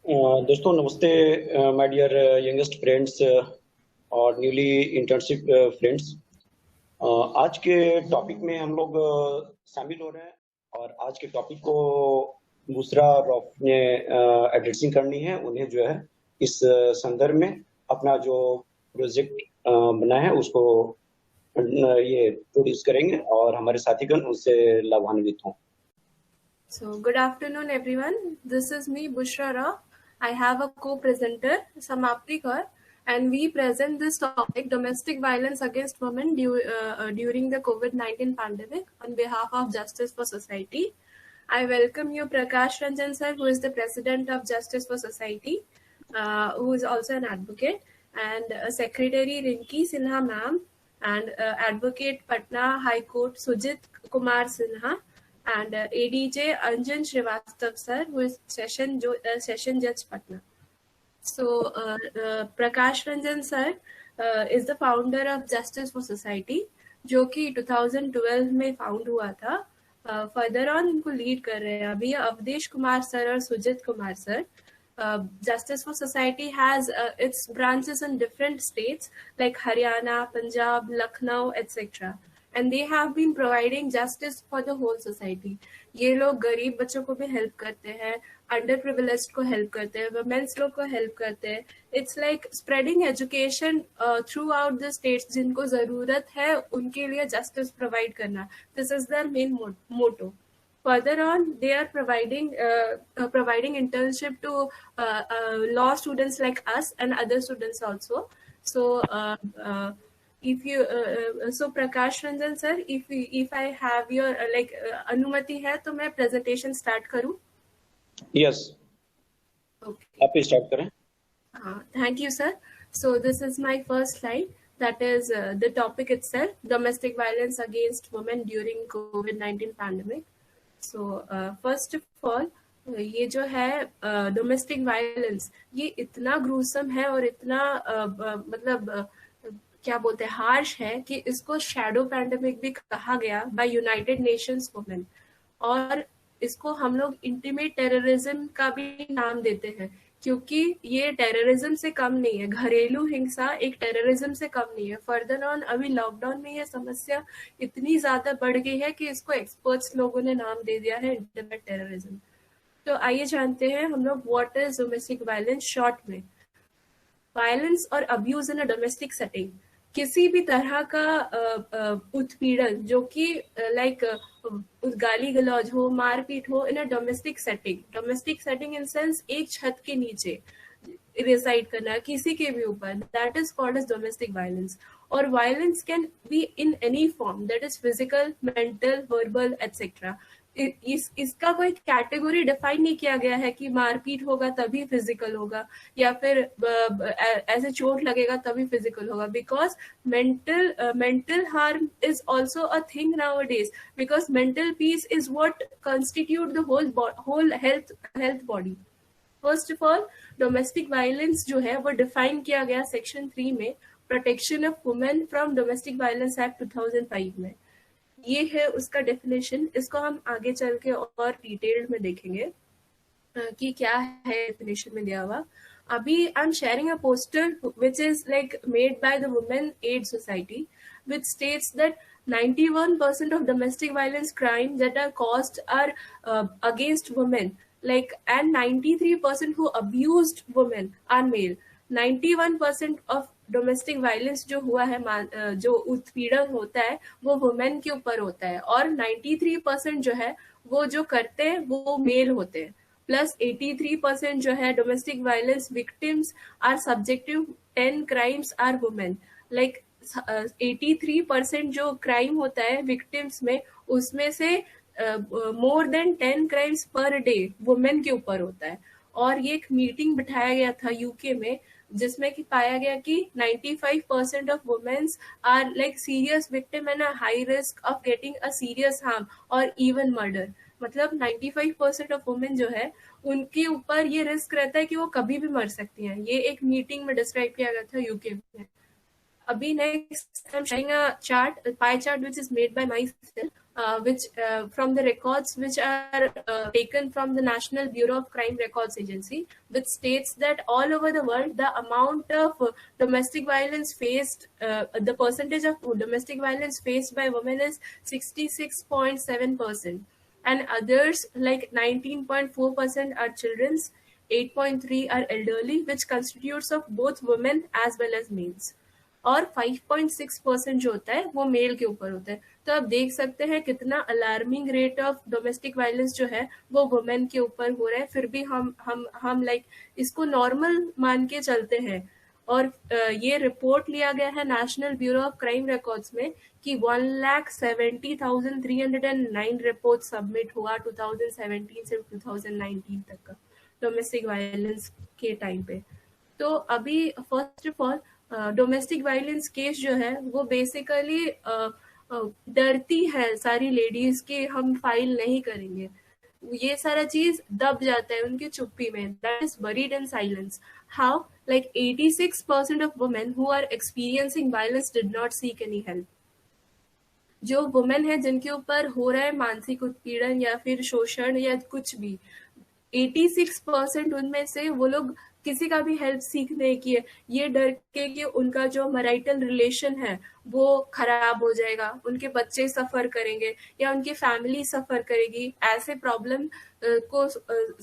दोस्तों नमस्ते। My dear youngest friends और न्यूली इंटर्नशिप फ्रेंड्स। आज के टॉपिक में हम लोग शामिल हो रहे हैं और आज के टॉपिक को दूसरा रॉफ ने एड्रेसिंग करनी है। उन्हें जो है इस संदर्भ में अपना जो प्रोजेक्ट बना है उसको ये प्रोड्यूस करेंगे और हमारे साथीगण उससे लाभान्वित हों। So, good afternoon, everyone. This is me, Bushra Rao. I have a co-presenter, Samapti Kaur, and we present this topic, domestic violence against women during the COVID-19 pandemic on behalf of Justice for Society. I welcome you, Prakash Ranjan sir, who is the president of Justice for Society, who is also an advocate, and Secretary Rinki Sinha ma'am, and Advocate Patna High Court Sujit Kumar Sinha, and ADJ Anjan Srivastav sir, who is session judge Patna. So Prakash Ranjan sir is the founder of Justice for Society, जो कि 2012 में found हुआ था। Further on इनको lead कर रहे हैं अभी अवधेश कुमार सर और Sujit Kumar sir. Justice for Society has its branches in different states like Haryana, Punjab, Lucknow, etc. And they have been providing justice for the whole society. ये लोग गरीब बच्चों को भी हेल्प करते हैं, अंडर प्रिविलेज्ड को हेल्प करते हैं, वुमेन्स लोग को हेल्प करते हैं। It's like spreading education throughout the states. जिनको जरूरत है उनके लिए जस्टिस प्रोवाइड करना, this is their main motto. Further on, they are providing internship to law students like us and other students also. So if you so Prakash Ranjan sir, if I have your अनुमति है तो मैं presentation start करूं? Yes. Okay. आप start करें. Thank you sir. So this is my first slide. That is the topic itself, domestic violence against women during COVID-19 pandemic. So first of all, ये जो है डोमेस्टिक वायलेंस, ये इतना gruesome है और इतना मतलब क्या बोलते हैं हार्श है कि इसको शैडो पैंडेमिक भी कहा गया बाय यूनाइटेड नेशंस वुमेन। और इसको हम लोग इंटीमेट टेररिज्म का भी नाम देते हैं, क्योंकि ये टेररिज्म से कम नहीं है। घरेलू हिंसा एक टेररिज्म से कम नहीं है। फर्दर ऑन अभी लॉकडाउन में ये समस्या इतनी ज्यादा बढ़ गई है कि इसको एक्सपर्ट्स लोगों ने नाम दे दिया है इंटीमेट टेररिज्म। तो आइए जानते हैं हम लोग what is domestic violence short में। वायलेंस और abuse in a domestic setting, किसी भी तरह का उत्पीड़न जो कि लाइक गाली गलौज हो, मारपीट हो in a domestic setting. Domestic setting in sense एक छत के नीचे रिसाइड करना किसी के भी ऊपर, that is called as domestic violence. और violence can be in any form, that is physical, mental, verbal etcetera. इसका कोई कैटेगरी डिफाइन नहीं किया गया है कि मारपीट होगा तभी फिजिकल होगा या फिर ऐसे चोट लगेगा तभी फिजिकल होगा, because mental harm is also a thing nowadays, because mental peace is what constitute the whole health body. First of all, domestic violence जो है वो डिफाइन किया गया सेक्शन 3 में, protection of women from domestic violence act 2005 में। ये है उसका डेफिनेशन। इसको हम आगे चल के और डिटेल्ड में देखेंगे कि क्या है डेफिनेशन में दिया हुआ। अभी I am sharing a poster which is like made by the women aid society, which states that 91% of domestic violence crimes that are caused are against women, like, and 93% who abused women are male. 91% of domestic violence जो हुआ है, जो उत्पीड़न होता है वो women के ऊपर होता है, और 93% जो है वो जो करते हैं वो मेल होते हैं। प्लस 83% जो है domestic violence victims are subjective 10 crimes are women. Like 83% जो क्राइम होता है विक्टिम्स में, उसमें से more than 10 crimes per day women के ऊपर होता है। और ये एक मीटिंग बिठाया गया था यूके में, जिसमें कि पाया गया कि 95% of womens are like serious victim and high risk of getting a serious harm और इवन मर्डर। मतलब 95% ऑफ वुमेन जो है उनके ऊपर ये रिस्क रहता है कि वो कभी भी मर सकती हैं। ये एक मीटिंग में डिस्क्राइब किया गया था यूके में। Abhi next I'm showing a chart, a pie chart, which is made by myself, which from the records which are taken from the National Bureau of Crime Records Agency, which states that all over the world the amount of domestic violence faced, the percentage of domestic violence faced by women is 66.7%, and others like 19.4% are children's, 8.3 are elderly, which constitutes of both women as well as males, और 5.6% जो होता है वो mail के ऊपर होता है. तो आप देख सकते हैं कितना alarming rate of domestic violence जो है वो वुमेन के ऊपर हो रहा है. फिर भी हम लाइक इसको नॉर्मल मान के चलते हैं. और ये रिपोर्ट लिया गया है national bureau of crime records में कि 1,70,309 रिपोर्ट सबमिट हुआ 2017 से 2019 तक का डोमेस्टिक वायलेंस के टाइम पे. तो अभी first of all domestic violence case जो है वो बेसिकली डरती है सारी लेडीज कि हम फाइल नहीं करेंगे. ये सारा चीज दब जाता है उनकी चुप्पी में. That is buried in silence. How like 86% of women who are experiencing violence did not seek any help. जो वुमेन है जिनके ऊपर हो रहा है मानसिक उत्पीड़न या फिर शोषण या कुछ भी, 86% उनमें से वो लोग किसी का भी हेल्प सीख नहीं किए, ये डर के कि उनका जो मैरिटल रिलेशन है वो खराब हो जाएगा, उनके बच्चे सफर करेंगे या उनकी फैमिली सफर करेगी. ऐसे प्रॉब्लम को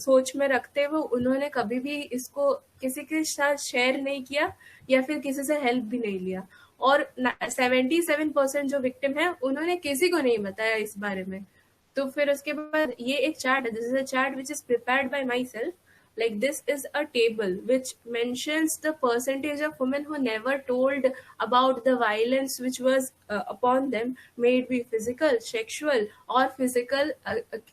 सोच में रखते हुए उन्होंने कभी भी इसको किसी के साथ शेयर नहीं किया या फिर किसी से हेल्प भी नहीं लिया. और 77% जो विक्टिम है उन्होंने किसी को नहीं बताया इस बारे में. तो फिर उसके बाद ये एक चार्ट है. This is a chart which is prepared by my self. Like this is a table which mentions the percentage of women who never told about the violence which was upon them, may it be physical, sexual, or physical,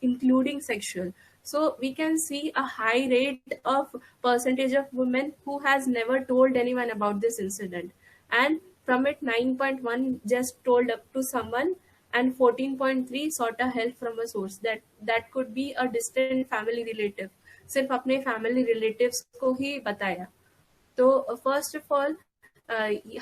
including sexual. So we can see a high rate of percentage of women who has never told anyone about this incident. And from it, 9.1 just told up to someone, and 14.3 sought a help from a source. That could be a distant family relative. सिर्फ अपने family relatives को ही बताया. तो first of all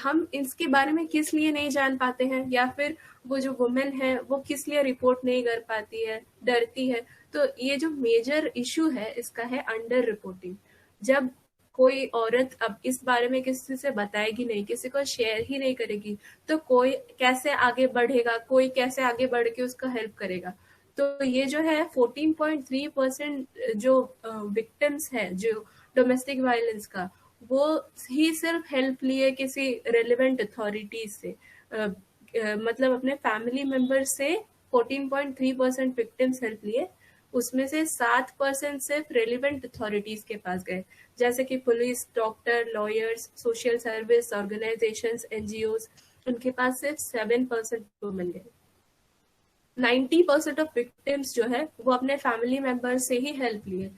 हम इसके बारे में किस लिए नहीं जान पाते हैं, या फिर वो जो वुमेन है वो किस लिए रिपोर्ट नहीं कर पाती है, डरती है. तो ये जो मेजर इशू है इसका है अंडर रिपोर्टिंग. जब कोई औरत अब इस बारे में किसी से बताएगी नहीं, किसी को शेयर ही नहीं करेगी, तो कोई कैसे आगे बढ़ेगा, कोई कैसे आगे बढ़ के उसका हेल्प करेगा. तो ये जो है 14.3% जो विक्टिम्स है जो डोमेस्टिक वायलेंस का, वो ही सिर्फ हेल्प लिए किसी रेलिवेंट अथॉरिटीज से, मतलब अपने फैमिली मेंबर से 14.3% विक्टिम्स हेल्प लिए. उसमें से 7% सिर्फ रेलिवेंट अथॉरिटीज के पास गए, जैसे कि police, doctor, lawyers, social service organisations, NGOs. उनके पास सिर्फ 7% वुमेन गए. 90% ऑफ विक्टिम्स जो है वो अपने फैमिली मेंबर्स से ही हेल्प लिए.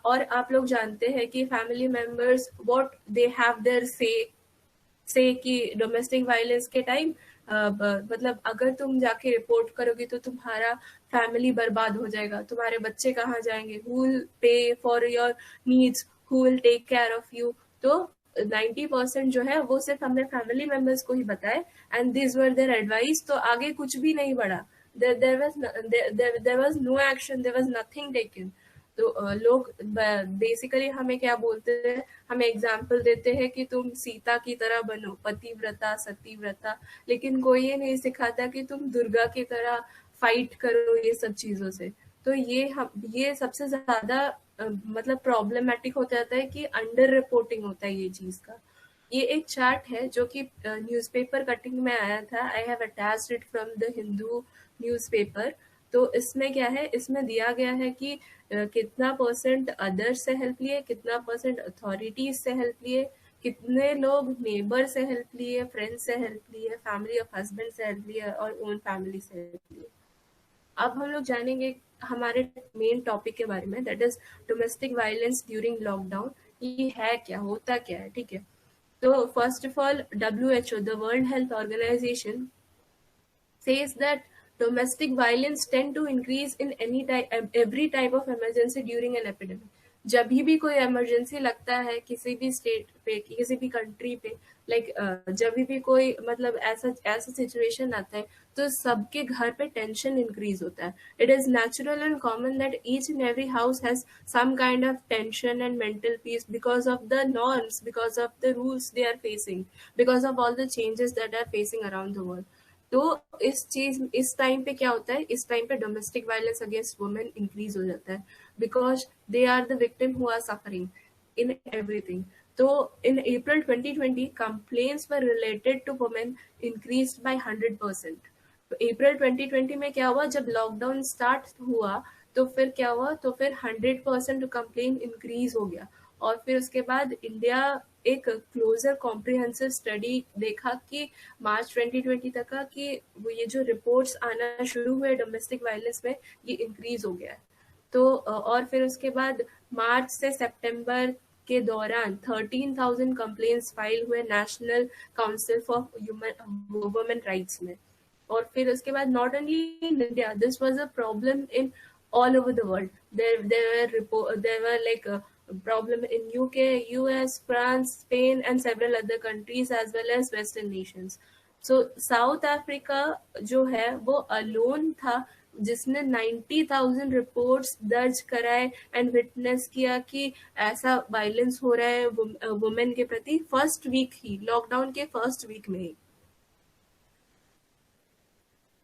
और आप लोग जानते हैं कि family members what they have their से कि डोमेस्टिक वायलेंस के टाइम मतलब अगर तुम जाके रिपोर्ट करोगे तो तुम्हारा फैमिली बर्बाद हो जाएगा, तुम्हारे बच्चे कहाँ जाएंगे, who will pay for your needs, who will take care of you. तो 90% जो है वो सिर्फ हमने फैमिली मेंबर्स को ही बताए, and this were their advice. तो आगे कुछ भी नहीं बढ़ा. there was no action, there was nothing taken. तो लोग बेसिकली हमें क्या बोलते हैं, हमें एग्जाम्पल देते हैं कि तुम सीता की तरह बनो, पतिव्रता, सतीव्रता, लेकिन कोई ये नहीं सिखाता कि तुम दुर्गा की तरह फाइट करो ये सब चीजों से. तो ये सबसे ज्यादा मतलब प्रॉब्लमेटिक हो जाता है कि अंडर रिपोर्टिंग होता है ये चीज का. ये एक चार्ट है जो कि न्यूज़पेपर कटिंग में आया था. I have attached it from the Hindu newspaper. तो इसमें क्या है, इसमें दिया गया है कि कितना परसेंट अदर्स से हेल्प लिए, कितना परसेंट अथॉरिटीज से हेल्प लिए, कितने लोग नेबर से हेल्प लिए, फ्रेंड्स से हेल्प लिए, फैमिली ऑफ हस्बैंड से हेल्प लिए और ओन फैमिली से हेल्प लिए. अब हम लोग जानेंगे हमारे मेन टॉपिक के बारे में, that is domestic violence during lockdown. ये है क्या, होता क्या है, ठीक है. तो first of all WHO, the World Health Organization, says that domestic violence tend to increase in every type of emergency during an epidemic. जब भी कोई इमरजेंसी लगता है किसी भी स्टेट पे, किसी भी कंट्री पे, लाइक जब भी कोई मतलब ऐसा ऐसा सिचुएशन आता है, तो सबके घर पे टेंशन इंक्रीज होता है. It is natural and common that each and every house has some kind of tension and mental peace because of the norms, because of the rules they are facing, because of all the changes that are facing around the world. तो इस time पे क्या होता है, इस time पे domestic violence against women increase हो जाता है, because they are the victim who are suffering in everything. तो in April 2020 complaints were related to women increased by 100%. तो अप्रैल 2020 में क्या हुआ, जब लॉकडाउन स्टार्ट हुआ तो फिर क्या हुआ, तो फिर 100% कंप्लेन इंक्रीज हो गया. और फिर उसके बाद इंडिया एक क्लोजर कॉम्प्रिहेंसिव स्टडी देखा कि मार्च 2020 तक का, कि वो ये जो रिपोर्ट्स आना शुरू हुए डोमेस्टिक वायलेंस में, ये इंक्रीज हो गया है. तो और फिर उसके बाद मार्च से सितंबर के दौरान 13,000 कंप्लेंट्स फाइल हुए national council for women rights में. और फिर उसके बाद not only in India, this was a problem in all over the world. There were like a problem in UK, US, France, Spain, and several other countries as well as Western nations. So South Africa जो है वो alone था जिसने 90,000 reports दर्ज कराए and witness किया कि ऐसा वायलेंस हो रहा है वुमेन के प्रति, फर्स्ट वीक ही, लॉकडाउन के फर्स्ट वीक में ही.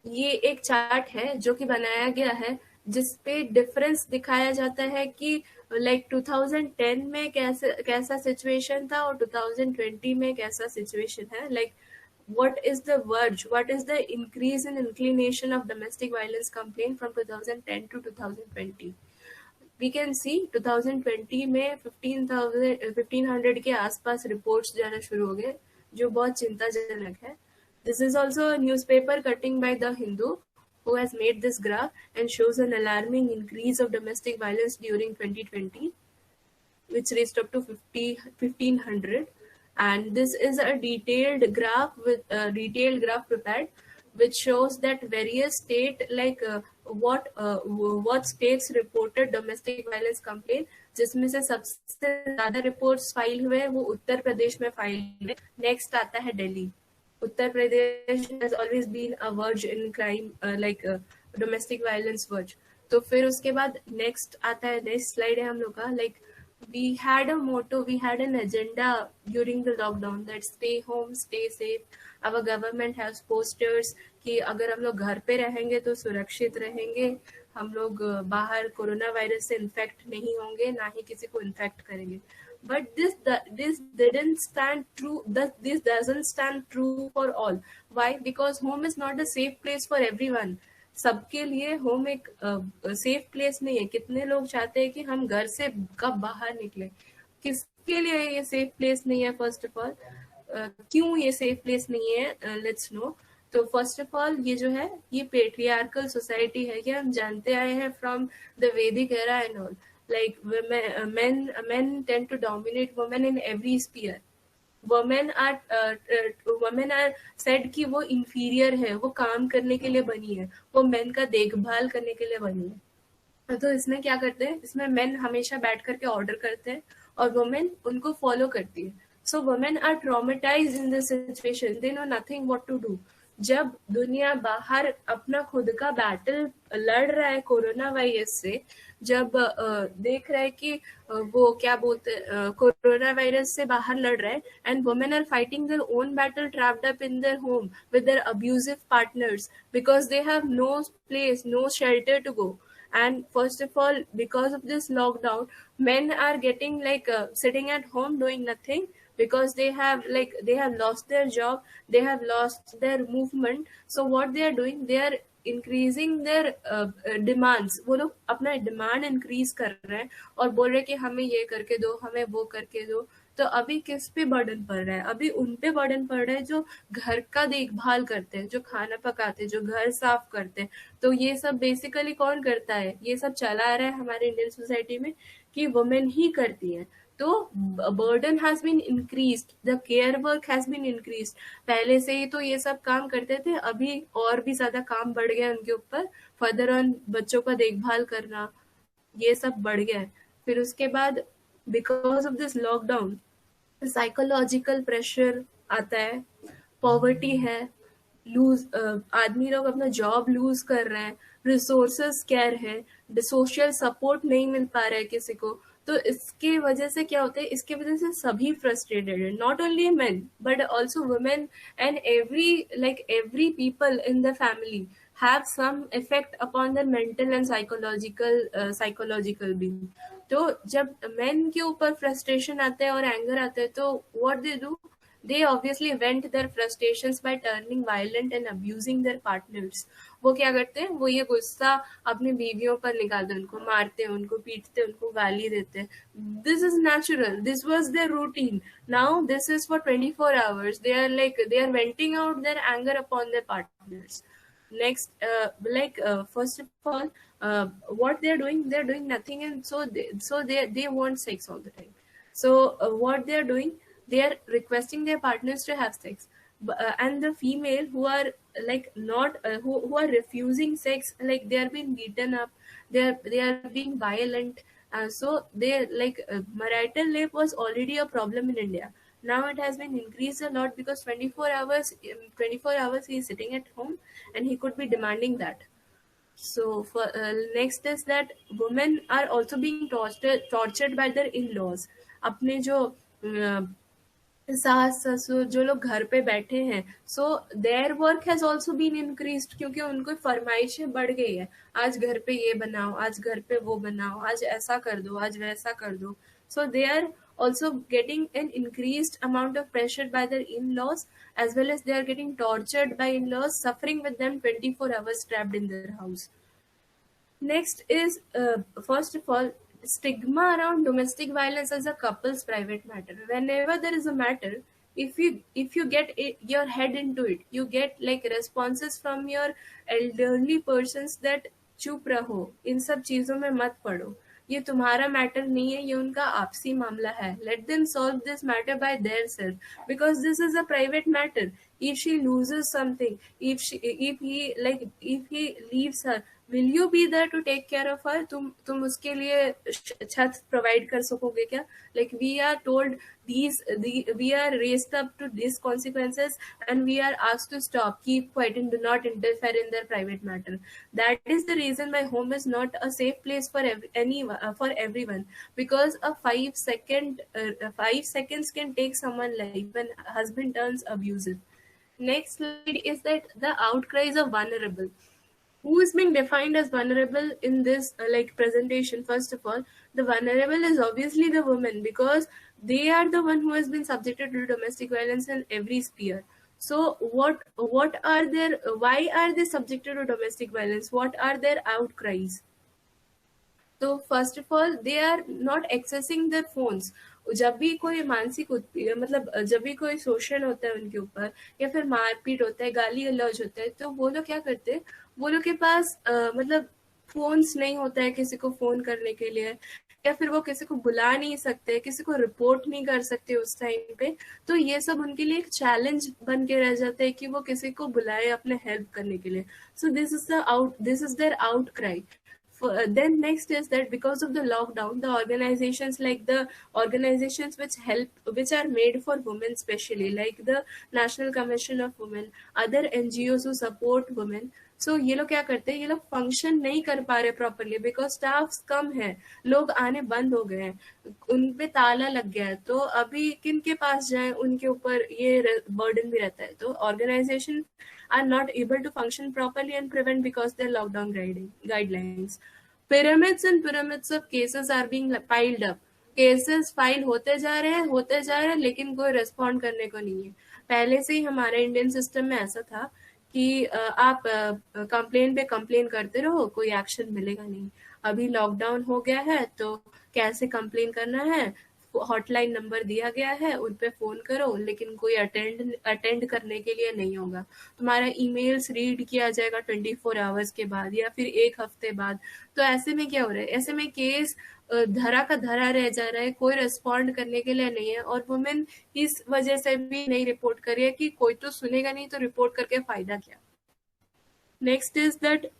ये एक चार्ट है जो कि बनाया गया है जिसपे डिफरेंस दिखाया जाता है कि लाइक 2010 में कैसा सिचुएशन था और 2020 में कैसा सिचुएशन है. Like what is the verge, what is the increase in inclination of domestic violence complaint from 2010 to 2020. We can see 2020 में 1500 के आसपास रिपोर्ट्स जाना शुरू हो गए, जो बहुत चिंताजनक है. This is also a newspaper cutting by The Hindu who has made this graph and shows an alarming increase of domestic violence during 2020, which reached up to 1500. And this is a detailed graph prepared, which shows that various state like what states reported domestic violence complaint, जिसमें से सबसे ज्यादा reports file हुए वो उत्तर प्रदेश में file हुए. Next आता है Delhi. Uttar Pradesh has always been a verge in crime, domestic violence verge. तो फिर उसके बाद नेक्स्ट आता है, नेक्स्ट स्लाइड है हम लोग का, like we had a motto, we had an agenda during the lockdown that stay home, stay safe. Our government has posters कि अगर हम लोग घर पे रहेंगे तो सुरक्षित रहेंगे, हम लोग बाहर कोरोना वायरस से इन्फेक्ट नहीं होंगे, ना ही किसी को इन्फेक्ट करेंगे. But this didn't stand true. This doesn't stand true for all. Why? Because home is not a safe place for everyone. सबके लिए होम एक सेफ प्लेस नहीं है. कितने लोग चाहते हैं कि हम घर से कब बाहर निकले, किसके लिए ये सेफ प्लेस नहीं है? फर्स्ट ऑफ ऑल, क्यों ये सेफ प्लेस नहीं है, लेट्स नो. तो फर्स्ट ऑफ ऑल ये जो है ये पेट्रियार्कल सोसाइटी है, ये हम जानते आए हैं फ्रॉम द वैदिक era and all. Like men tend to dominate women in every sphere. Women are said कि वो inferior है, वो काम करने के लिए बनी है, वो men का देखभाल करने के लिए बनी है. तो इसमें क्या करते हैं, इसमें men हमेशा बैठ करके ऑर्डर करते हैं और women उनको फॉलो करती है. So women are traumatized in this situation. They know nothing what to do. जब दुनिया बाहर अपना खुद का बैटल लड़ रहा है कोरोना वायरस से, जब देख रहा है कि वो क्या बोलते कोरोना वायरस से बाहर लड़ रहा है, and women are fighting their own battle trapped up in their home with their abusive partners because they have no place, no shelter to go. And first of all, because of this lockdown, men are getting like sitting at home doing nothing because they have lost their job, they have lost their movement. So what they are doing, they are increasing their demands. वो लोग अपना demand increase कर रहे हैं और बोल रहे हैं कि हमें ये करके दो, हमें वो करके दो. तो अभी किस पे बर्डन पड़ रहा है? अभी उन पे बर्डन पड़ रहा है जो घर का देखभाल करते हैं, जो खाना पकाते हैं, जो घर साफ करते हैं. तो ये सब बेसिकली कौन करता है? ये सब चला रहा है हमारे इंडियन सोसाइटी में कि वुमेन ही करती है. तो burden has been increased, the care work has been increased. पहले से ही तो ये सब काम करते थे, अभी और भी ज्यादा काम बढ़ गया उनके ऊपर. फर्दर ऑन बच्चों का देखभाल करना, ये सब बढ़ गया है. फिर उसके बाद because of this lockdown psychological pressure आता है, पॉवर्टी है, लूज आदमी लोग अपना जॉब लूज कर रहे हैं, रिसोर्सेस स्कैर है, सोशल सपोर्ट नहीं मिल पा रहा है किसी को। तो इसके वजह से क्या होता है, इसके वजह से सभी फ्रस्ट्रेटेड है, not only men but also women and every people in the family have some effect upon their mental and psychological being. तो जब men के ऊपर frustration आता है और anger आता है तो what they do, they obviously vent their frustrations by turning violent and abusing their partners. वो क्या करते हैं, वो ये गुस्सा अपनी बीवियों पर निकालते हैं, उनको मारते हैं, उनको पीटते हैं, उनको गाली देते हैं. This is natural, this was their routine. Now this is for 24 hours. They are venting out their anger upon their partners. Next, first of all, what they're doing nothing, and so they want sex all the time. So what they're doing, they are requesting their partners to have sex, and the female who are like not who are refusing sex, like they are being beaten up, they are being violent. So they marital rape was already a problem in India. Now it has been increased a lot because 24 hours he is sitting at home and he could be demanding that. So for next is that women are also being tortured by their in-laws. अपने जो सास ससुर जो लोग घर पे बैठे हैं, so their work has also been increased, क्योंकि उनको फरमाइशें बढ़ गई है, आज घर पे ये बनाओ, आज घर पे वो बनाओ, आज ऐसा कर दो, आज वैसा कर दो. So they are also getting an increased amount of pressure by their in-laws, as well as they are getting tortured by in-laws, suffering with them 24 hours trapped in their house. Next is, first of all, stigma around domestic violence as a couple's private matter. Whenever there is a matter, if you get your head into it, you get like responses from your elderly persons that चुप रहो, इन सब चीजों में मत पड़ो, ये तुम्हारा matter नहीं है, ये उनका आपसी मामला है. Let them solve this matter by their self, because this is a private matter. If she loses something, if he leaves her, will you be there to take care of her? तुम उसके लिए छत provide कर सकोगे क्या? Like we are told we are raised up to these consequences, and we are asked to stop, keep quiet, and do not interfere in their private matter. That is the reason my home is not a safe place for everyone, because a 5 seconds can take someone's life when husband turns abusive. Next slide is that the outcries of vulnerable. Who is being defined as vulnerable in this presentation? First of all, the vulnerable is obviously the woman, because they are the one who has been subjected to domestic violence in every sphere. So why are they subjected to domestic violence? What are their outcries? तो first of all they are not accessing their phones. जब भी कोई मानसिक मतलब जब भी कोई शोषण होता है उनके ऊपर, या फिर मारपीट होता है, गाली गलौज होता है, तो वो लोग क्या करते हैं, वो लोग के पास मतलब फोन्स नहीं होता है किसी को फोन करने के लिए, या फिर वो किसी को बुला नहीं सकते, किसी को रिपोर्ट नहीं कर सकते उस टाइम पे. तो ये सब उनके लिए एक चैलेंज बन के रह जाता है कि वो किसी को बुलाए अपने हेल्प करने के लिए. So this is their outcry. Then next is that because of the lockdown, the organizations which are made for women, especially like the National Commission of Women, other NGOs who support women, so ये लोग क्या करते हैं, ये लोग function नहीं कर पा रहे प्रॉपरली बिकॉज स्टाफ कम है, लोग आने बंद हो गए हैं, उन पे ताला लग गया है. तो अभी किन के पास जाए, उनके ऊपर ये बर्डन भी रहता है. तो organisation are not able to function properly and prevent because their lockdown guidelines. Pyramids and pyramids of cases are being piled up. Cases file होते जा रहे हैं, लेकिन कोई रेस्पॉन्ड करने को नहीं है. पहले से ही हमारे इंडियन सिस्टम में ऐसा था कि आप कंप्लेन पे कंप्लेन करते रहो, कोई एक्शन मिलेगा नहीं. अभी लॉकडाउन हो गया है तो कैसे कंप्लेन करना है, हॉटलाइन नंबर दिया गया है, उन पे फोन करो, लेकिन कोई अटेंड करने के लिए नहीं होगा. तुम्हारा ईमेल्स रीड किया जाएगा 24 आवर्स के बाद या फिर एक हफ्ते बाद. तो ऐसे में क्या हो रहा है, ऐसे में केस धरा का धरा रह जा रहा है, कोई रिस्पॉन्ड करने के लिए नहीं है. और वुमेन इस वजह से भी नहीं रिपोर्ट कर रही है कि कोई तो सुनेगा नहीं, तो रिपोर्ट करके फायदा क्या. Next is that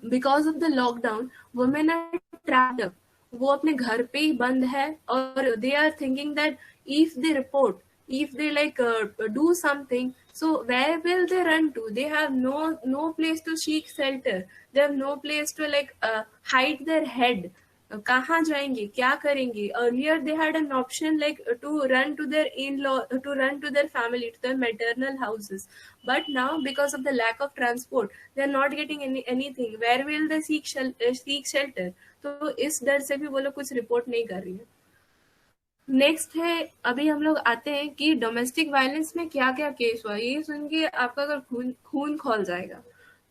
because of the lockdown women are trapped up. वो अपने घर पे ही बंद है, और they are thinking that if they report, if they like do something, so where will they run to? They have no place to seek shelter. They have no place to like hide their head. कहाँ जाएंगे, क्या करेंगे? Earlier they had an option like to run to their in-law, to run to their family, to their maternal houses. But now because of the lack of transport, they are not getting anything. Where will they seek shelter? तो इस डर से भी वो लोग कुछ report नहीं कर रही है. नेक्स्ट है, अभी हम लोग आते हैं कि डोमेस्टिक वायलेंस में क्या क्या केस हुआ. ये सुन के आपका अगर खून खौल जाएगा.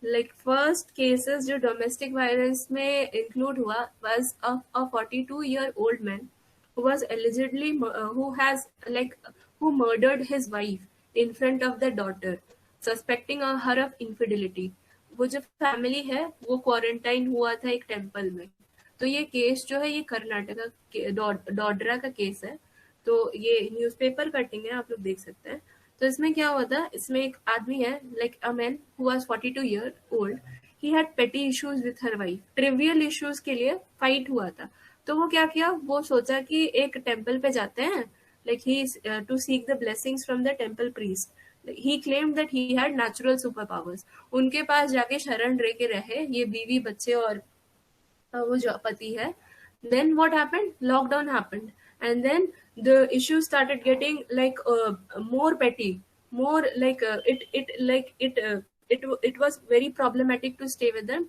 लाइक फर्स्ट केसेस जो डोमेस्टिक वायलेंस में इंक्लूड हुआ was a 42-year-old man who was allegedly who murdered his wife in front of the daughter, suspecting her of infidelity. वो जो फैमिली है वो क्वारंटाइन हुआ था एक टेम्पल में. तो ये केस जो है ये कर्नाटका डोडरा का केस है. तो ये न्यूज़पेपर कटिंग है, आप लोग देख सकते हैं. तो इसमें क्या हुआ था, इसमें एक आदमी है like a man who was 42 year old. He had petty issues with her wife. Trivial issues के लिए फाइट हुआ था. तो वो क्या किया, वो सोचा कि एक टेम्पल पे जाते हैं, like he to seek the blessings from the temple priest. He claimed that he had natural super powers. उनके पास जाके शरण रह के रहे, ये बीवी बच्चे और वो जो पति है. Then what happened? Lockdown happened, and then the issue started getting like more petty, more like it was very problematic to stay with them.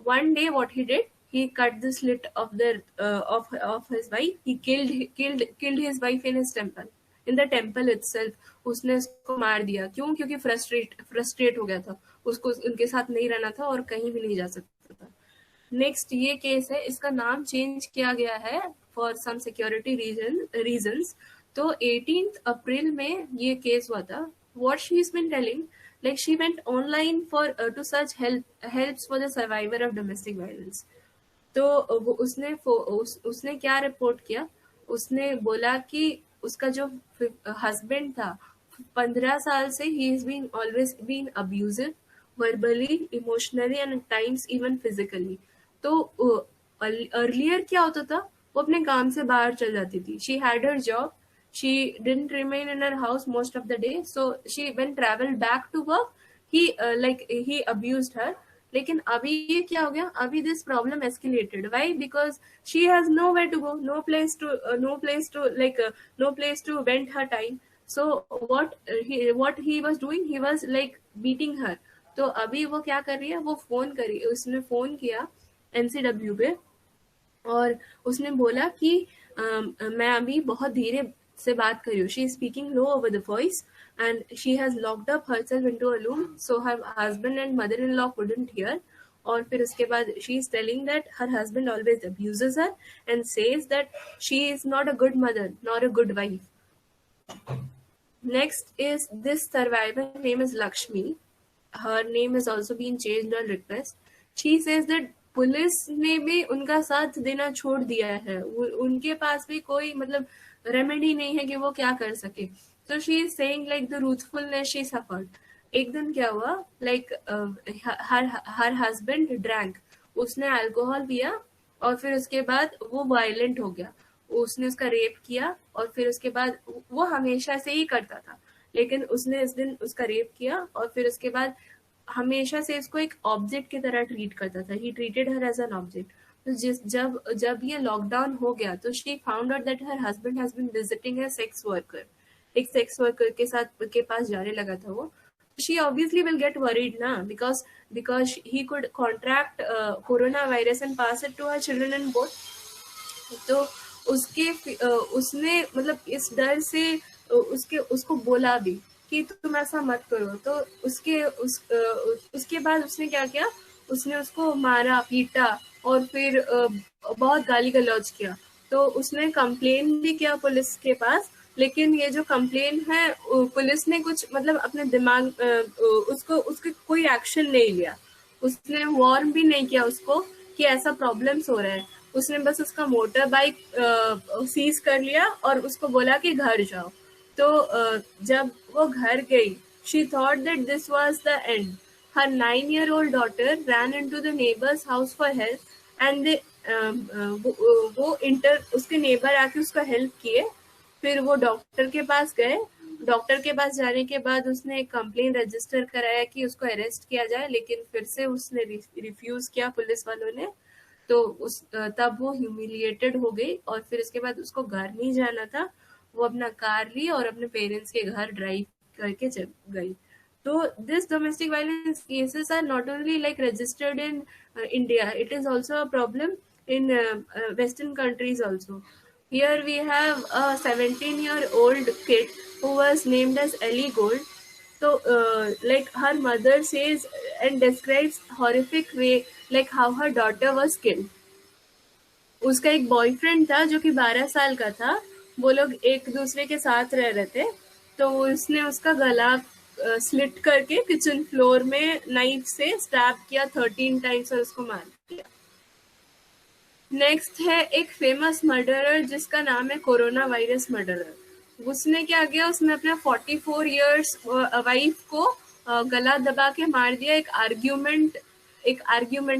One day, what he did, he cut the slit of their of his wife. He killed his wife in his temple, in the temple itself. उसने उसको मार दिया. क्यों? क्योंकि frustrate हो गया था, उसको उनके साथ नहीं रहना था और कहीं भी नहीं जा सकता था. नेक्स्ट ये केस है, इसका नाम चेंज किया गया है फॉर सम सिक्योरिटी रीजंस. तो 18 अप्रैल में ये केस हुआ था. What she is been telling, like she went online for to search helps for the survivor of domestic violence. तो उसने क्या रिपोर्ट किया, उसने बोला कि उसका जो हस्बैंड था 15 साल से ही is been always been abusive, verbally, emotionally and at times even physically. तो अर्लियर क्या होता था, वो अपने काम से बाहर चल जाती थी. She had her job, she didn't remain in her house most of the day. So she when travel back to work, he abused her. लेकिन अभी ये क्या हो गया, अभी this problem escalated. Why? Because she has nowhere to go, no place to vent her time. So what he was doing, he was like beating her. तो अभी वो क्या कर रही है, वो उसने फोन किया NCW पे, और उसने बोला कि मैं अभी बहुत धीरे से बात कर रही हूँ. She is speaking low over the voice and she has locked up herself into a room so her husband and mother in law couldn't hear. और फिर उसके बाद she is telling that her husband always abuses her and says that she is not a good mother not a good wife. Next is this survivor name is Lakshmi. Her name has also been changed on request. She says that police ने भी उनका साथ देना छोड़ दिया है. उनके पास भी कोई मतलब रेमेडी नहीं है कि वो क्या कर सके. So she is saying like the ruthfulness she suffered. एक दिन क्या हुआ, like her husband drank. उसने अल्कोहल पिया और फिर उसके बाद वो वायलेंट हो गया. उसने उसका रेप किया और फिर उसके बाद वो हमेशा से ही करता था, लेकिन उसने इस दिन उसका रेप किया और फिर उसके बाद हमेशा से इसको एक ऑब्जेक्ट की तरह ट्रीट करता था. He treated her as an object. तो जब ये लॉकडाउन हो गया तो she found out that her husband has been visiting a sex worker. एक सेक्स वर्कर के पास जाने लगा था वो. She obviously will get worried ना, because he could contract coronavirus and pass it to her children and both. तो उसने मतलब इस डर से उसको बोला भी कि तुम ऐसा मत करो. तो उसके बाद उसने क्या किया, उसने उसको मारा पीटा और फिर बहुत गाली गलौज किया. तो उसने कंप्लेन भी किया पुलिस के पास, लेकिन ये जो कंप्लेन है पुलिस ने कुछ मतलब अपने दिमाग उसके कोई एक्शन नहीं लिया. उसने वार्न भी नहीं किया उसको कि ऐसा प्रॉब्लम्स हो रहा है. उसने बस उसका मोटर बाइक सीज कर लिया और उसको बोला कि घर जाओ. तो जब वो घर गई, she thought that this was the end. Her 9-year-old daughter ran into the neighbor's house for help, and उसके नेबर आके उसको हेल्प किए। फिर वो डॉक्टर के पास गए। डॉक्टर के पास जाने के बाद उसने एक कंप्लेन रजिस्टर कराया कि उसको अरेस्ट किया जाए, लेकिन फिर से उसने रिफ्यूज किया पुलिस वालों ने। तो तब वो ह्यूमिलिएटेड हो गई और फिर उसके बाद उसको घर नहीं जाना था। वो अपना कार ली और अपने पेरेंट्स के घर ड्राइव करके गई। So this domestic violence cases are not only like registered in India, it is also a problem in Western countries also. Here we have a 17-year-old kid who was named as Ellie Gold. So like her mother says and describes horrific way like how her daughter was killed. उसका एक boyfriend था जो कि 12 साल का था। वो लोग एक दूसरे के साथ रह रहे थे। तो उसने उसका गला स्लिट करके किचन फ्लोर में नाइफ से स्टैब किया 13 टाइम्स और उसको मार दिया। नेक्स्ट है एक फेमस मर्डरर जिसका नाम है कोरोना वायरस मर्डरर। उसने क्या किया, उसने अपने 44 इयर्स वाइफ को गला दबा के मार दिया। एक आर्ग्यूमेंट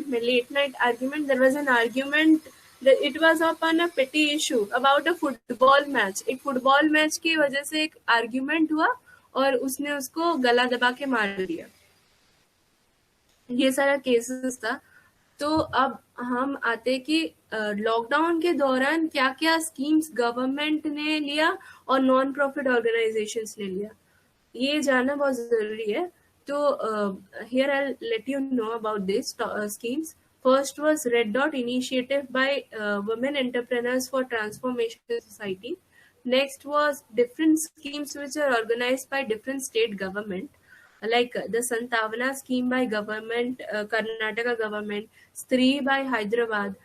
में, late night argument, there was an argument, it was upon a petty issue about a football match. एक फुटबॉल मैच की वजह से एक आर्ग्यूमेंट हुआ और उसने उसको गला दबा के मार दिया। ये सारा केसेस था। तो अब हम आते कि लॉकडाउन के दौरान क्या क्या स्कीम्स गवर्नमेंट ने लिया और नॉन प्रॉफिट ऑर्गेनाइजेशंस ने लिया, ये जानना बहुत जरूरी है। तो here I let you know about this schemes. First was Red Dot initiative by women entrepreneurs for transformation society. Next was different schemes which are organized by different state government, like the Santavana scheme by government Karnataka government, स्त्री by Hyderabad।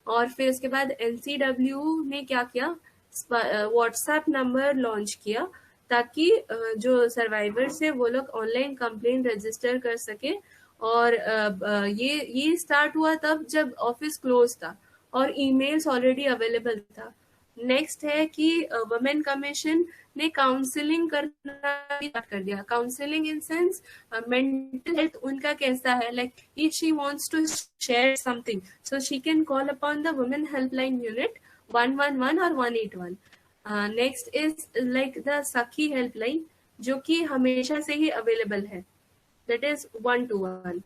और फिर उसके बाद NCW ने क्या किया, WhatsApp number launch किया ताकि जो सर्वाइवर्स है वो लोग ऑनलाइन कंप्लेन रजिस्टर कर सके। और ये स्टार्ट हुआ तब जब ऑफिस क्लोज था और ईमेल्स ऑलरेडी अवेलेबल था। नेक्स्ट है कि वुमेन कमीशन ने काउंसलिंग करना स्टार्ट कर दिया। Counselling in sense mental health उनका कैसा है, like if she wants to share something so she can call upon the women helpline unit 111 और 181। Next is like the Sakhi helpline जो कि हमेशा से ही अवेलेबल है, दैट इज 121।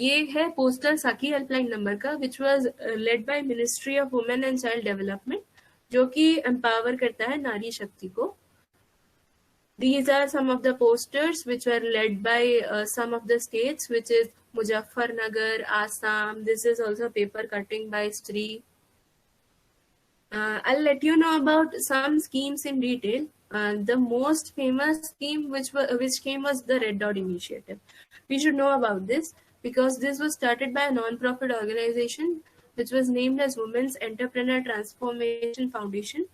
ये है पोस्टल सखी हेल्पलाइन नंबर का, which was led by ministry of women and child development, जो कि एम्पावर करता है नारी शक्ति को। These are some of the posters which were led by some of the states, which is Muzaffarnagar, Assam. This is also paper cutting by Stree. I'll let you know about some schemes in detail. The most famous scheme which came was the Red Dot Initiative. We should know about this because this was started by a non-profit organization which was named as Women's Entrepreneur Transformation Foundation.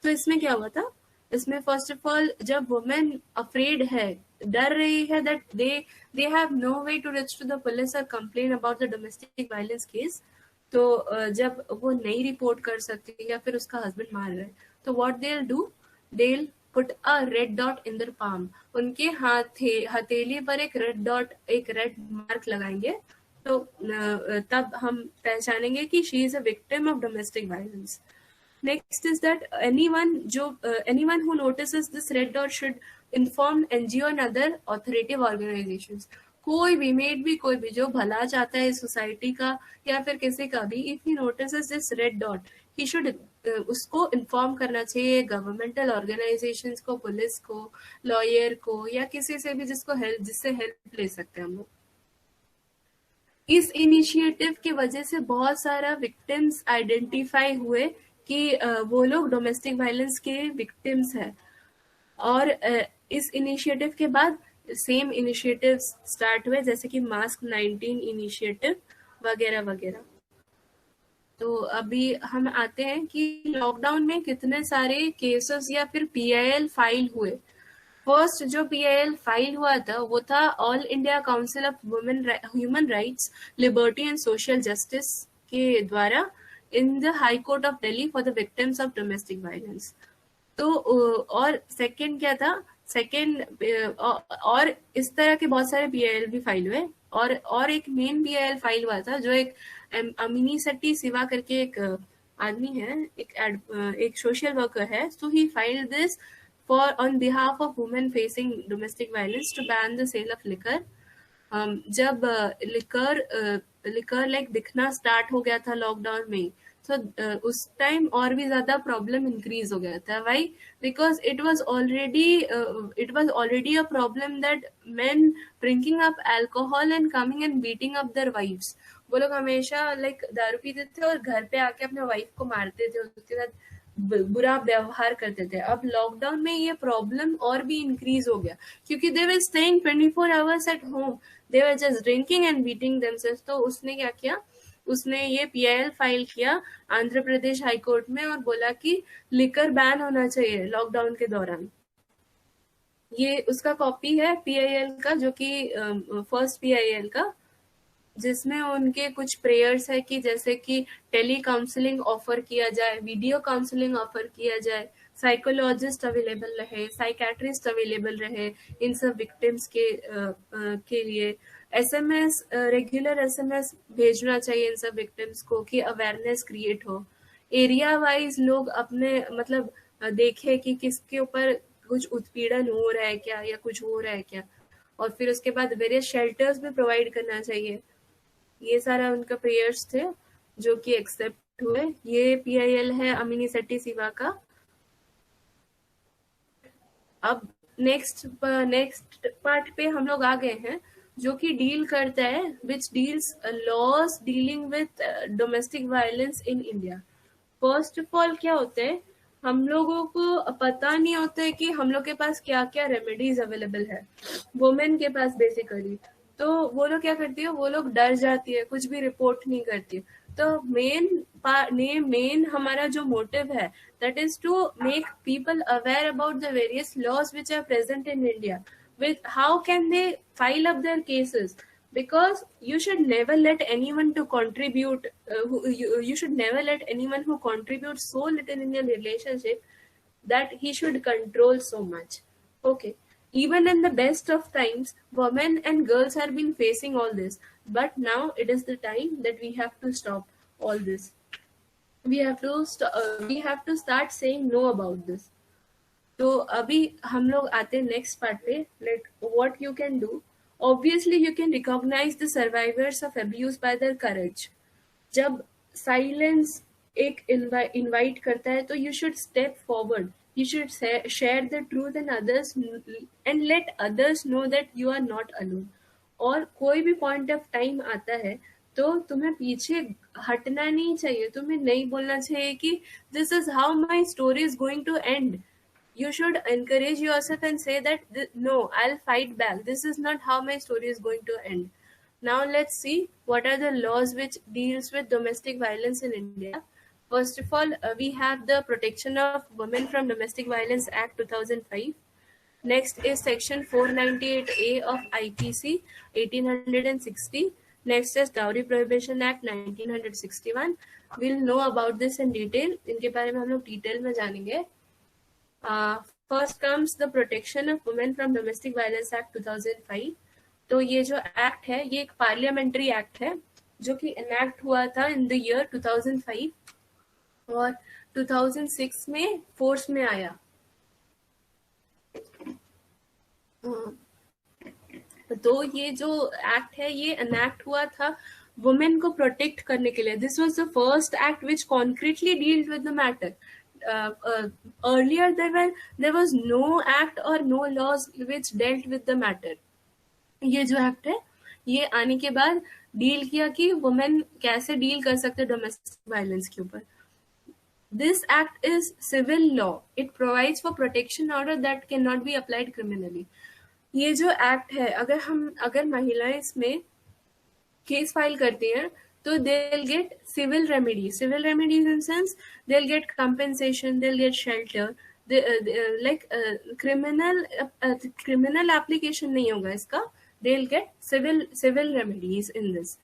तो इसमें क्या हुआ था, इसमें first of all जब women afraid है, डर रही है that they have no way to reach to the police और complain about the domestic violence case, तो जब वो नहीं रिपोर्ट कर सकती या फिर उसका हस्बैंड मार रहा है, तो what they will do, they will put a red dot in their palm. उनके हथेली पर एक रेड डॉट, एक रेड मार्क लगाएंगे, तो तब हम पहचानेंगे कि she is a victim of domestic violence. Next is that anyone who notices this red dot should inform NGO and other authoritative organizations. कोई भी मेड भी कोई भी जो भला चाहता है सोसाइटी का या फिर किसी का भी, if he notices this red dot, he should उसको इन्फॉर्म करना चाहिए गवर्नमेंटल ऑर्गेनाइजेशंस को, पुलिस को, लॉयर को या किसी से भी जिससे हेल्प ले सकते हैं हम लोग। इस इनिशिएटिव की वजह से बहुत सारा विक्टिम्स आइडेंटिफाई हुए कि वो लोग डोमेस्टिक वायलेंस के विक्टिम्स हैं। और इस इनिशिएटिव के बाद सेम इनिशिएटिव्स स्टार्ट हुए जैसे कि मास्क 19 इनिशिएटिव वगैरह वगैरह। तो अभी हम आते हैं कि लॉकडाउन में कितने सारे केसेस या फिर PIL फाइल हुए। फर्स्ट जो PIL फाइल हुआ था वो था all India council of human rights, liberty and social justice के द्वारा in the High Court of Delhi for the victims of domestic violence. तो और सेकंड क्या था, सेकेंड और इस तरह के बहुत सारे PIL भी फाइल हुए, और एक मेन PIL फाइल हुआ था जो एक अमिनी सेट्टी सिवा करके एक आदमी है, एक सोशल वर्कर है, so he filed this for on behalf of women facing domestic violence to ban the sale of liquor. जब लिकर लाइक दिखना स्टार्ट हो गया था लॉकडाउन में, तो उस टाइम और भी ज्यादा प्रॉब्लम इंक्रीज हो गया था। Why? Because it was already a problem that men drinking up alcohol and coming and beating up their wives. वो लोग हमेशा लाइक दारू पीते थे और घर पे आके अपने वाइफ को मारते थे, उसके साथ बुरा व्यवहार करते थे। अब लॉकडाउन में ये प्रॉब्लम और भी इंक्रीज हो गया, क्योंकि they were staying 24 hours at home, they were just drinking and beating themselves. तो उसने क्या किया, उसने ये PIL फाइल किया आंध्र प्रदेश हाई कोर्ट में और बोला कि लिकर बैन होना चाहिए लॉकडाउन के दौरान। ये उसका कॉपी है PIL का, जो कि फर्स्ट PIL का, जिसमें उनके कुछ प्रेयर्स है कि जैसे कि टेली काउंसलिंग ऑफर किया जाए, वीडियो काउंसलिंग ऑफर किया जाए, साइकोलॉजिस्ट अवेलेबल रहे, साइकेट्रिस्ट अवेलेबल रहे इन सब विक्टिम्स के लिए, SMS रेगुलर SMS भेजना चाहिए इन सब विक्टिम्स को कि अवेयरनेस क्रिएट हो, एरिया वाइज लोग अपने मतलब देखे कि किसके ऊपर कुछ उत्पीड़न हो रहा है क्या या कुछ हो रहा है क्या, और फिर उसके बाद वेरियस शेल्टर्स भी प्रोवाइड करना चाहिए। ये सारा उनका प्रेयर्स थे जो कि एक्सेप्ट हुए। ये PIL है अमिनी सेट्टी सिवा का। अब नेक्स्ट पार्ट पे हम लोग आ गए हैं, जो कि डील करता है which deals laws dealing with domestic violence in India. First of all क्या होता है, हम लोगों को पता नहीं होता है कि हम लोग के पास क्या क्या रेमेडीज अवेलेबल है वुमेन के पास बेसिकली। तो वो लोग क्या करती है, वो लोग डर जाती है, कुछ भी रिपोर्ट नहीं करती। तो मेन हमारा जो मोटिव है, that is to make people aware about the various laws which are present in India, with how can they file up their cases, because you should never let anyone to contribute you should never let anyone who contributes so little in your relationship that he should control so much. Okay, even in the best of times, women and girls have been facing all this, but now it is the time that we have to stop all this. We have to start saying no about this. तो अभी हम लोग आते हैं next part पे, like what you can do. Obviously you can recognise the survivors of abuse by their courage. जब silence एक invite करता है तो you should step forward, you should share the truth and others and let others know that you are not alone. और कोई भी point of time आता है तो तुम्हें पीछे हटना नहीं चाहिए, तुम्हें नहीं बोलना चाहिए कि this is how my story is going to end. You should encourage yourself and say that no, I'll fight back, this is not how my story is going to end. Now let's see what are the laws which deals with domestic violence in India. First of all, we have the Protection of Women from Domestic Violence Act 2005. Next is Section 498A of IPC 1860. Next is Dowry Prohibition Act 1961. We'll know about this in detail. इनके बारे में हम लोग detail में जानेंगे. First comes the Protection of Women from Domestic Violence Act 2005. तो ये जो एक्ट है ये एक पार्लियामेंट्री एक्ट है जो कि इनैक्ट हुआ था इन द ईयर 2005 और 2006 में फोर्स में आया। तो ये जो एक्ट है ये एनैक्ट हुआ था वुमेन को प्रोटेक्ट करने के लिए। This was the first act which concretely dealt with the matter. earlier there was no act or no laws which dealt with the matter. ये जो एक्ट है ये आने के बाद डील किया कि वुमेन कैसे डील कर सकते डोमेस्टिक वायलेंस के ऊपर। This act is civil law. It provides for protection order that cannot be applied criminally. ये जो एक्ट है अगर महिलाएं इसमें केस फाइल करती हैं तो they'll get civil remedies. Civil remedies in sense they'll get compensation, they'll get shelter. Criminal application नहीं होगा इसका. They'll get civil remedies in this.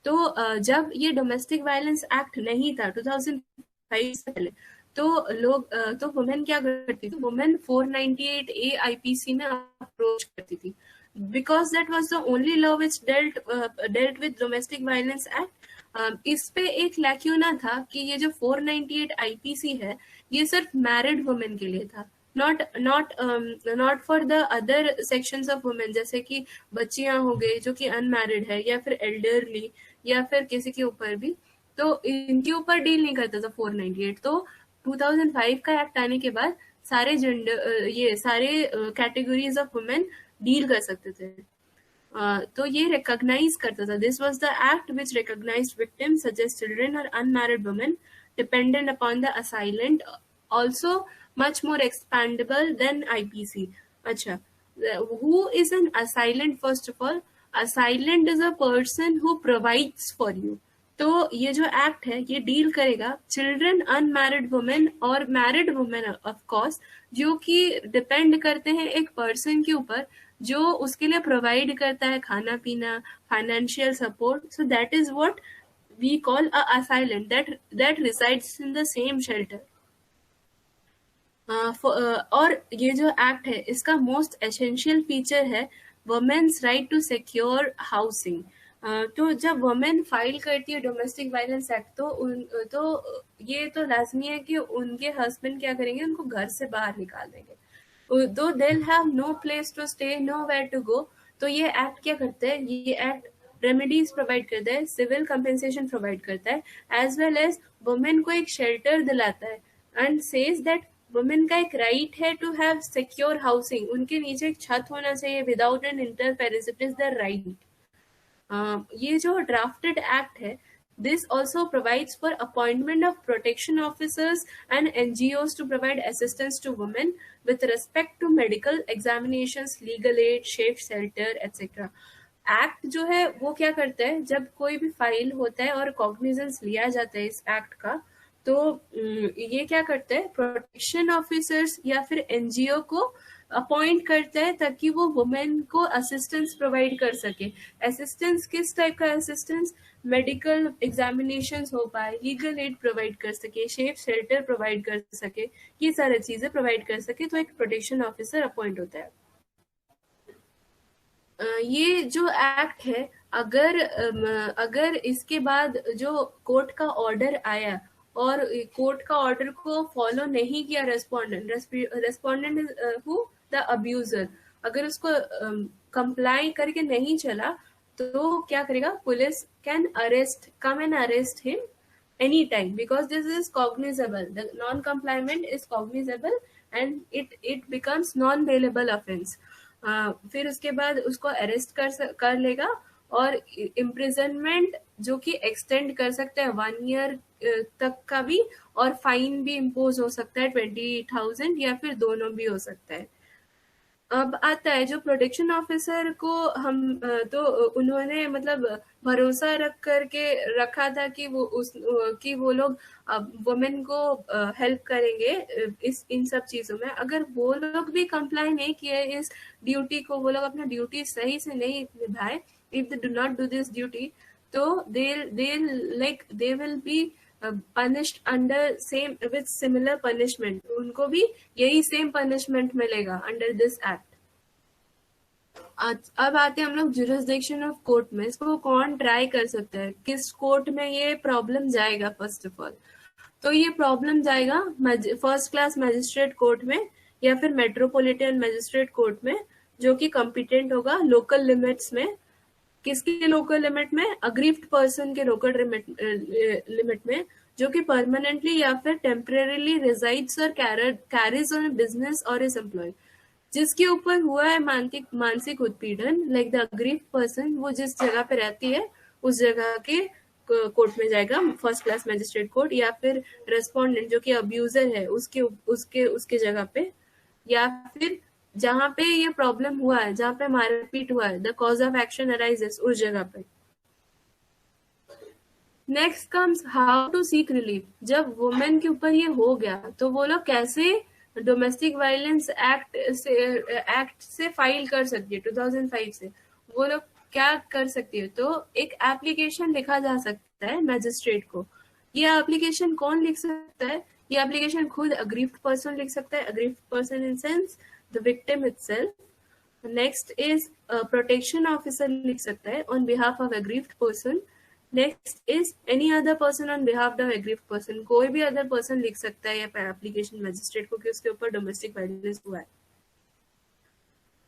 तो जब ये डोमेस्टिक वायलेंस एक्ट नहीं था 2005 से पहले, तो वुमेन क्या करती थी, वुमेन 498A IPC में अप्रोच करती थी, because that was the only law which dealt with domestic violence act. इस पे एक लैक्यूना था कि ये जो 498 IPC है ये सिर्फ मैरिड वुमेन के लिए था, not for the other sections of women, जैसे कि बच्चियां हो गई जो कि अनमैरिड है, या फिर एल्डरली, या फिर किसी के ऊपर भी, तो इनके ऊपर डील नहीं करता था 498। तो 2005 का एक्ट आने के बाद सारे जेंडर, ये सारे कैटेगरीज ऑफ वुमेन डील कर सकते थे। तो ये रिकॉग्नाइज करता था, this was the act which recognised victims such as children और unmarried women dependent upon the assailant, also much more expandable than IPC। अच्छा, who is an assailant? First of all, assailant is a person who provides for you। तो ये जो act है ये deal करेगा children, unmarried women और married women of course, जो कि डिपेंड करते हैं एक पर्सन के ऊपर जो उसके लिए प्रोवाइड करता है खाना पीना, financial support. So that is what we call a assailant, that resides in the same shelter। और ये जो एक्ट है इसका मोस्ट एसेंशियल फीचर है women's right to secure housing. तो जब वुमेन फाइल करती है डोमेस्टिक वायलेंस एक्ट तो ये तो लाजमी है कि उनके हस्बैंड क्या करेंगे, उनको घर से बाहर निकाल देंगे, though they have no place to stay, nowhere to go. तो ये एक्ट क्या करता है, ये एक्ट रेमेडीज प्रोवाइड करता है, सिविल कंपेंसेशन प्रोवाइड करता है, एज वेल एज वुमेन को एक शेल्टर दिलाता है, एंड सेज दैट वुमेन का एक राइट है टू हैव सिक्योर हाउसिंग, उनके नीचे एक छत होना चाहिए without an interference, it is their right. ये जो ड्राफ्टेड एक्ट है, this also provides for appointment of protection officers and NGOs to provide assistance to women with respect to medical examinations, legal aid, safe shelter, etc। Act जो है वो क्या करता है, जब कोई भी फाइल होता है और कॉग्निजेंस लिया जाता है इस एक्ट का, तो ये क्या करता है, प्रोटेक्शन ऑफिसर्स या फिर NGO को अपॉइंट करता है ताकि वो वुमेन को असिस्टेंस प्रोवाइड कर सके। असिस्टेंस किस टाइप का असिस्टेंस, मेडिकल एग्जामिनेशंस हो पाए, लीगल एड प्रोवाइड कर सके, सेफ शेल्टर प्रोवाइड कर सके, ये सारी चीजें प्रोवाइड कर सके, तो एक प्रोटेक्शन ऑफिसर अपॉइंट होता है। ये जो एक्ट है, अगर इसके बाद जो कोर्ट का ऑर्डर आया और कोर्ट का ऑर्डर को फॉलो नहीं किया respondent is who, the abuser, अगर उसको कंप्लाई करके नहीं चला तो क्या करेगा, police can come and arrest him any time, because this is cognizable, the non compliance is cognizable and it becomes non bailable offence. फिर उसके बाद उसको अरेस्ट कर लेगा और इम्प्रिजनमेंट जो कि एक्सटेंड कर सकता है 1 ईयर तक का भी, और फाइन भी इम्पोज हो सकता है 20,000, या फिर दोनों भी हो सकता है। अब आता है जो प्रोटेक्शन ऑफिसर को हम तो उन्होंने मतलब भरोसा रखा था कि वो लोग वुमेन को हेल्प करेंगे इन सब चीजों में। अगर वो लोग भी कंप्लाई नहीं किए इस ड्यूटी को, वो लोग अपना ड्यूटी सही से नहीं निभाए, if they do not do this duty, तो they will be punished under same with similar punishment, उनको भी यही सेम पनिशमेंट मिलेगा अंडर दिस एक्ट। अब आते हैं हम लोग जुरिस्डिक्शन ऑफ कोर्ट में, इसको कौन ट्राई कर सकता है, किस कोर्ट में ये प्रॉब्लम जाएगा। फर्स्ट ऑफ ऑल तो ये प्रॉब्लम जाएगा फर्स्ट क्लास मैजिस्ट्रेट कोर्ट में या फिर मेट्रोपॉलिटन मैजिस्ट्रेट कोर्ट में, जो कि कॉम्पिटेंट होगा लोकल लिमिट्स में। किसके लोकल लिमिट में, अग्रीव्ड पर्सन के लोकल लिमिट में, जो कि परमानेंटली या फिर टेम्परेरीली रिजाइड्स और कैरीज ऑन बिजनेस और इज एम्प्लॉय, जिसके ऊपर हुआ है मानसिक उत्पीड़न, लाइक द अग्रीव्ड पर्सन, वो जिस जगह पे रहती है उस जगह के कोर्ट में जाएगा, फर्स्ट क्लास मैजिस्ट्रेट कोर्ट, या फिर रेस्पोंडेंट जो कि अब्यूजर है उसके जगह पे, या फिर जहां पे ये प्रॉब्लम हुआ है, जहां पे मारपीट हुआ है, the cause of action arises, उस जगह पे। Next comes how to seek relief. जब वुमेन के ऊपर ये हो गया तो वो लोग कैसे डोमेस्टिक वायलेंस एक्ट से फाइल कर सकती है 2005 से, वो लोग क्या कर सकती है, तो एक एप्लीकेशन लिखा जा सकता है मैजिस्ट्रेट को। ये एप्लीकेशन कौन लिख सकता है, ये एप्लीकेशन खुद अग्रीव्ड पर्सन लिख सकता है, aggrieved person in sense the victim itself. Next is protection officer लिख सकता है on behalf of aggrieved person. Next is any other person on behalf of aggrieved person, कोई भी अदर पर्सन लिख सकता है या एप्लीकेशन मैजिस्ट्रेट को कि उसके ऊपर डोमेस्टिक वायलेंस हुआ है।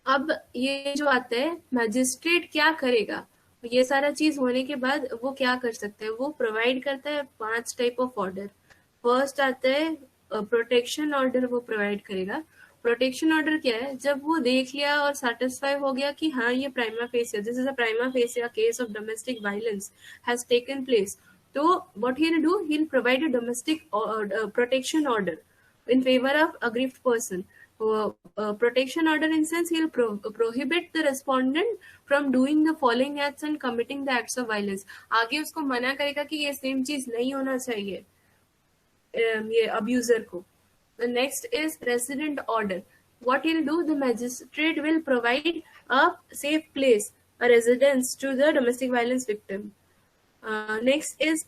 अब ये जो आता है मैजिस्ट्रेट क्या करेगा, ये सारा चीज होने के बाद वो क्या कर सकते हैं, वो प्रोवाइड करता है 5 टाइप ऑफ ऑर्डर। फर्स्ट आता है प्रोटेक्शन ऑर्डर, वो प्रोवाइड करेगा। प्रोटेक्शन ऑर्डर क्या है, जब वो देख लिया और सेटिस्फाई हो गया कि हाँ ये prima facie, this is a prima facie case of domestic violence has taken place, तो what he will do, he will provide a domestic protection order in favor of aggrieved person. Protection order in sense he will prohibit the respondent from doing the following acts and committing the acts of violence. आगे उसको मना करेगा कि ये same चीज नहीं होना चाहिए ये अब्यूजर को। The next is resident order. What he'll do, the magistrate will provide a safe place, a residence to the domestic violence victim. Next is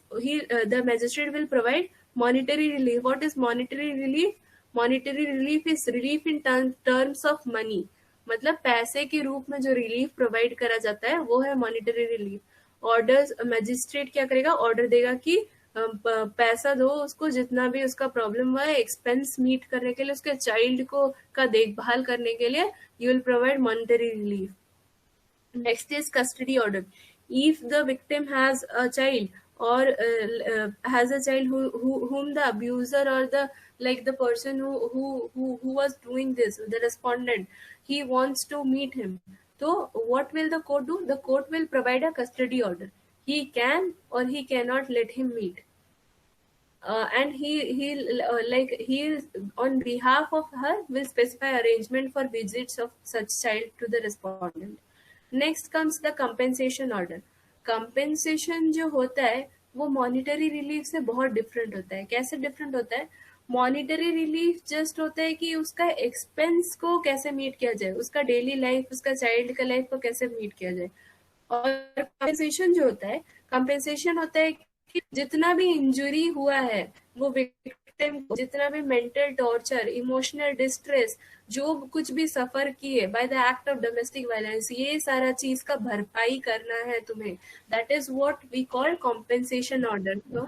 the magistrate will provide monetary relief. What is monetary relief? Monetary relief is relief in terms of money. मतलब पैसे के रूप में जो relief provide करा जाता है वो है मॉनिटरी रिलीफ। ऑर्डर्स, मैजिस्ट्रेट क्या करेगा, ऑर्डर देगा कि पैसा दो उसको, जितना भी उसका प्रॉब्लम हुआ है, एक्सपेंस मीट करने के लिए, उसके चाइल्ड को का देखभाल करने के लिए you will provide monetary relief. Next is custody order. If the victim has a child or has a child whom the abuser or the person who was doing this, the respondent, he wants to meet him, so what will the court do? The court will provide a custody order. He can or he cannot let him meet, and he on behalf of her will specify arrangement for visits of such child to the respondent. Next comes the compensation order. Compensation जो होता है वो monetary relief से बहुत different होता है। कैसे different होता है? मॉनिटरी रिलीफ जस्ट होता है कि उसका एक्सपेंस को कैसे मीट किया जाए, उसका डेली लाइफ, उसका चाइल्ड का लाइफ को कैसे मीट किया जाए। और कंपेंसेशन जो होता है, कंपेंसेशन होता है कि जितना भी इंजुरी हुआ है वो विक्टिम को, जितना भी मेंटल टॉर्चर, इमोशनल डिस्ट्रेस, जो कुछ भी सफर किए by the act of domestic violence, ये सारा चीज का भरपाई करना है तुम्हें। That is what we call compensation order. तो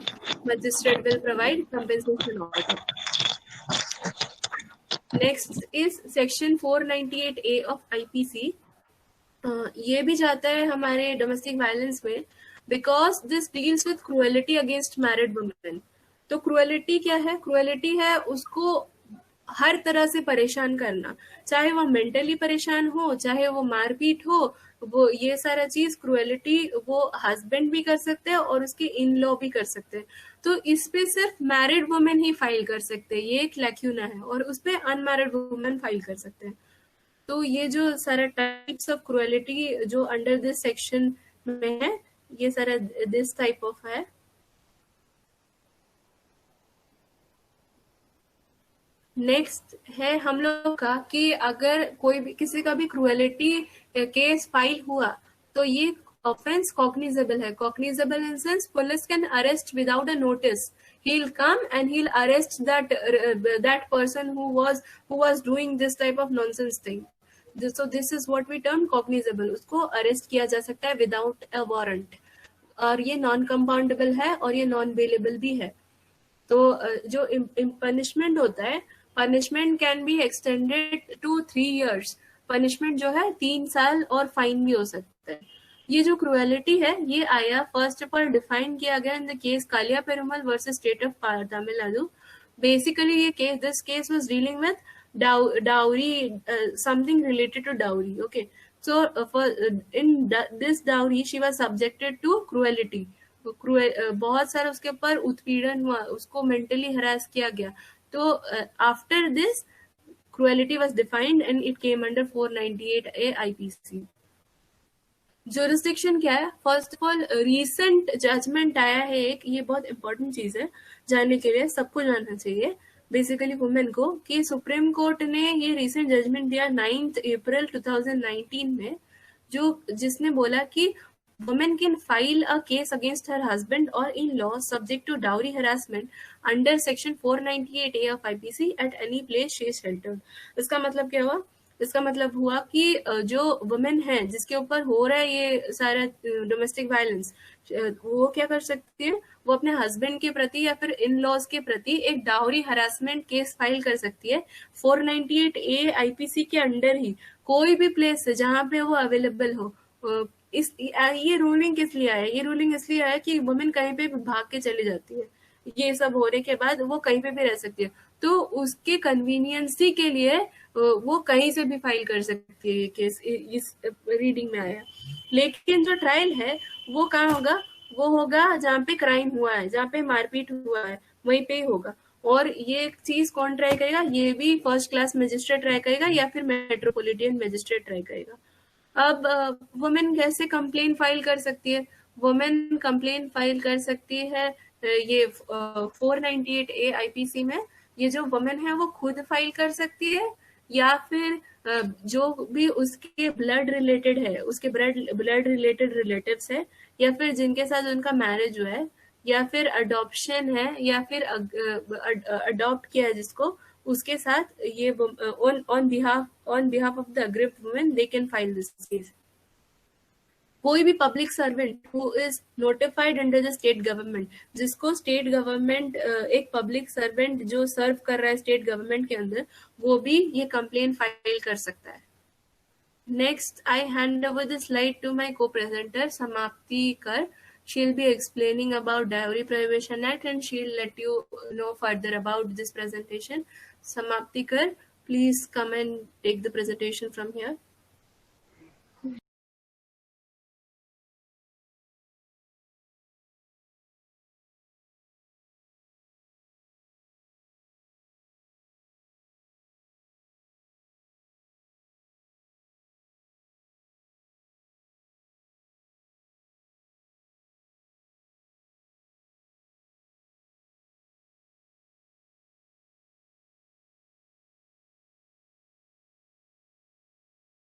magistrate will provide compensation order. Next is section 498A of IPC. ये भी जाता है हमारे डोमेस्टिक वायलेंस में, because this deals with cruelty against married women. तो क्रुएलिटी क्या है? क्रुएलिटी है उसको हर तरह से परेशान करना, चाहे वो मेंटली परेशान हो, चाहे वो मारपीट हो, वो ये सारा चीज क्रुएलिटी वो हस्बैंड भी कर सकते हैं और उसके इन लॉ भी कर सकते हैं। तो इस पे सिर्फ मैरिड वुमेन ही फाइल कर सकते हैं, ये एक लैक्यूना है, और उस पे अनमैरिड वुमेन फाइल कर सकते हैं। तो ये जो सारा टाइप्स ऑफ क्रुएलिटी जो अंडर दिस सेक्शन में है, ये सारा दिस टाइप ऑफ है। नेक्स्ट है हम लोग का कि अगर कोई भी किसी का भी क्रुएलिटी केस फाइल हुआ तो ये ऑफेंस कॉग्निजेबल है। Cognizable in sense police can arrest without a notice. He'll come and he'll arrest that person who was doing this type of nonsense thing. So this is what we term cognizable. उसको arrest किया जा सकता है without a warrant, और ये non compoundable है और ये नॉन बेलेबल भी है। तो जो पनिशमेंट होता है, punishment can be extended to 3 years। Punishment जो है 3 साल और फाइन भी हो सकता है। ये जो क्रुएलिटी है ये आया फर्स्ट ऑफ ऑल डिफाइन किया गया in the case Kaliya Perumal versus state of Tamil Nadu. Basically ये case, this case was dealing with dowry, something related to dowry. Okay, so in this dowry she was subjected to cruelty. बहुत सारा उसके ऊपर उत्पीड़न हुआ, उसको मेंटली हरास किया गया। तो after this cruelty was defined and it came under 498A IPC. Jurisdiction क्या है? First of all recent judgement आया है एक, ये बहुत इंपॉर्टेंट चीज है जानने के लिए, सबको जानना चाहिए बेसिकली वुमेन को, कि सुप्रीम कोर्ट ने ये रीसेंट जजमेंट दिया 9 अप्रैल 2019 में, जो जिसने बोला कि woman can file a case against her husband or in-law subject to dowry harassment under section 498A of IPC at any place she is sheltered. इसका मतलब क्या हुआ? इसका मतलब हुआ कि जो वुमेन है जिसके ऊपर हो रहा है ये सारा डोमेस्टिक वायलेंस, वो क्या कर सकती है? वो अपने हस्बैंड के प्रति या फिर इन लॉज के प्रति एक डाउरी हरासमेंट केस फाइल कर सकती है 498A आईपीसी के अंडर ही, कोई भी प्लेस है जहां पे वो अवेलेबल हो। ये रूलिंग किस लिए आया? ये रूलिंग इसलिए आया कि वुमेन कहीं पे भी भाग के चली जाती है, ये सब होने के बाद वो कहीं पे भी रह सकती है, तो उसके कन्वीनियंसी के लिए वो कहीं से भी फाइल कर सकती है ये केस, इस रीडिंग में आया। लेकिन जो ट्रायल है वो कहाँ होगा? वो होगा जहाँ पे क्राइम हुआ है, जहाँ पे मारपीट हुआ है, वहीं पे ही होगा। और ये चीज कौन ट्राई करेगा? ये भी फर्स्ट क्लास मजिस्ट्रेट ट्राई करेगा या फिर मेट्रोपॉलिटन मजिस्ट्रेट ट्राई करेगा। अब वुमेन कैसे कंप्लेन फाइल कर सकती है? वुमेन कंप्लेन फाइल कर सकती है ये 498A आईपीसी में। ये जो वुमेन है वो खुद फाइल कर सकती है या फिर जो भी उसके ब्लड रिलेटेड है, उसके ब्लड रिलेटेड रिलेटिव्स है, या फिर जिनके साथ उनका मैरिज हुआ है, या फिर अडॉप्शन है, या फिर अडॉप्ट किया है जिसको, उसके साथ ये on behalf of the aggrieved women they can file this case. कोई भी public servant who is notified under the state government, जिसको स्टेट गवर्नमेंट एक पब्लिक सर्वेंट जो सर्व कर रहा है स्टेट गवर्नमेंट के अंदर, वो भी ये कंप्लेन फाइल कर सकता है। Next I hand over the slide to my co-presenter Samapti कर. She'll be explaining about Dowry Prohibition Act and she'll let you know further about this presentation. Samapti Kar, please come and take the presentation from here.